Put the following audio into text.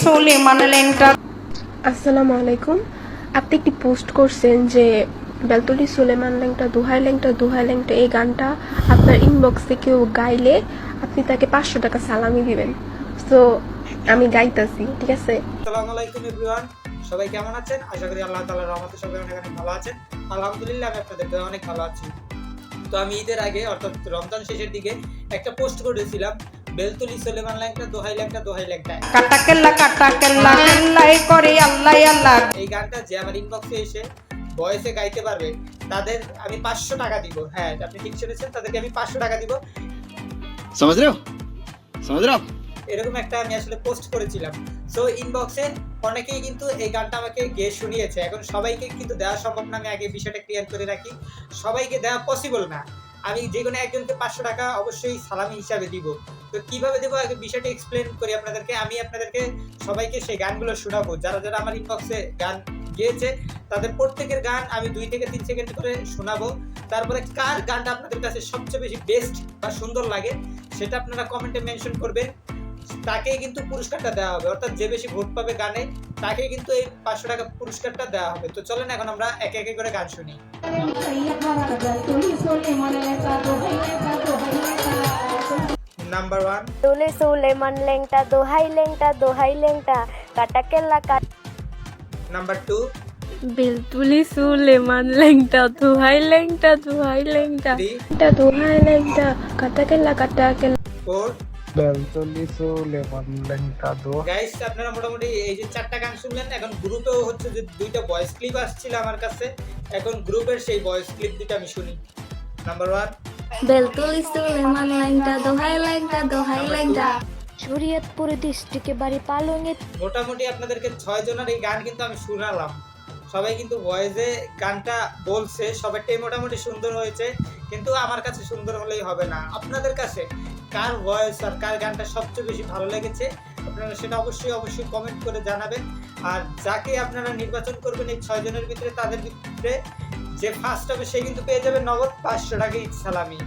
সুলেমান ল্যাংটা। আসসালামু আলাইকুম। আপনি একটি পোস্ট করছেন যে বেলতলি সুলেমান ল্যাংটা দোহাই ল্যাংটা দোহাই ল্যাংটা এই গানটা আপনার ইনবক্সে কেউ গাইলে আপনি তাকে 500 টাকা সালামি দিবেন। তো আমি গাইতাছি, ঠিক আছে? আসসালামু আলাইকুম এভরিওয়ান, সবাই কেমন আছেন? আশা করি আল্লাহ তাআলার রহমতে সবাই অনেক অনেক ভালো আছেন। আলহামদুলিল্লাহ আমি আপনাদের দোয়ায় অনেক ভালো আছি। তো আমি ঈদের আগে অর্থাৎ রমজান শেষের দিকে একটা পোস্ট করেছিলাম, বেলতলি সুলেমান ল্যাংটা দোহাই ল্যাংটা দোহাই ল্যাংটা। কাটা কেল্লা কেল্লাই করে আল্লাহ আল্লাহ। এই গানটা যে আমার ইনবক্সে এসে ভয়েসে গাইতে পারবে তাদের আমি 500 টাকা দিব। হ্যাঁ, আপনি ঠিক শুনেছেন, তাদেরকে আমি 500 টাকা দিব। समझ रहे हो समझ रहे हो এরকম একটা আমি আসলে পোস্ট করেছিলাম। সো ইনবক্সে অনেকেই কিন্তু এই গানটা আমাকে গেয়ে শুনিয়েছে। এখন সবাইকে কিন্তু দেওয়া সম্ভব না, আমি আগে বিষয়টা ক্লিয়ার করে রাখি। সবাইকে দেওয়া পসিবল না। আমি যে কোনো একজনকে 500 টাকা অবশ্যই সালামি হিসাবে দিব। তো কিভাবে দেবো আগে বিষয়টা এক্সপ্লেন করি আপনাদেরকে। আমি আপনাদেরকে সবাইকে সেই গানগুলো শোনাবো, যারা যারা আমার ইনবক্সে গান গেয়েছে তাদের প্রত্যেকের গান আমি 2 থেকে 3 সেকেন্ড করে শোনাবো। তারপরে কার গানটা আপনাদের কাছে সবচেয়ে বেশি বেস্ট বা সুন্দর লাগে সেটা আপনারা কমেন্টে মেনশন করবেন। তাকেই কিন্তু পুরস্কারটা দেওয়া হবে, অর্থাৎ যে বেশি ভোট পাবে গানে তাকেই কিন্তু এই 500 টাকা পুরস্কারটা দেওয়া হবে। তো চলেন এখন আমরা একে একে করে গান শুনি। নাম্বার 1, তুলে সুলেমান ল্যাংটা দোহাই ল্যাংটা কাটা কেল্লা কাট। নাম্বার 2, বেলতলি সুলেমান ল্যাংটা দোহাই ল্যাংটা 3, দোহাই ল্যাংটা কাটা কেল্লা 4। বেলতলি সুলেমান ল্যাংটা দোহাই। গাইস, আপনারা মোটামুটি এই যে 4টা গান শুনলেন, এখন গ্রুপেও হচ্ছে যে 2টা ভয়েস ক্লিপ আসছিল আমার কাছে। এখন গ্রুপের সেই ভয়েস ক্লিপ দুটো আমি শুনি। নাম্বার 1, বেলতলি সুলেমান ল্যাংটা দোহাই ল্যাংটা শরীয়তপুর ডিস্ট্রিক্টে বাড়ি পালংয়ে। মোটামুটি আপনাদেরকে 6 জনের এই গান কিন্তু আমি শুনালাম। সবাই কিন্তু ভয়েসে গানটা বলছে, সবারটাই মোটামুটি সুন্দর হয়েছে, কিন্তু আমার কাছে সুন্দর হলেই হবে না। আপনাদের কাছে কার ভয়েস আর কার গানটা সবচেয়ে বেশি ভালো লেগেছে আপনারা সেটা অবশ্যই কমেন্ট করে জানাবেন। আর যাকে আপনারা নির্বাচন করবেন এই 6 জনের ভিতরে, তাদের ভিতরে যে ফার্স্ট হবে সে কিন্তু পেয়ে যাবে নগদ 500 টাকা সালামি।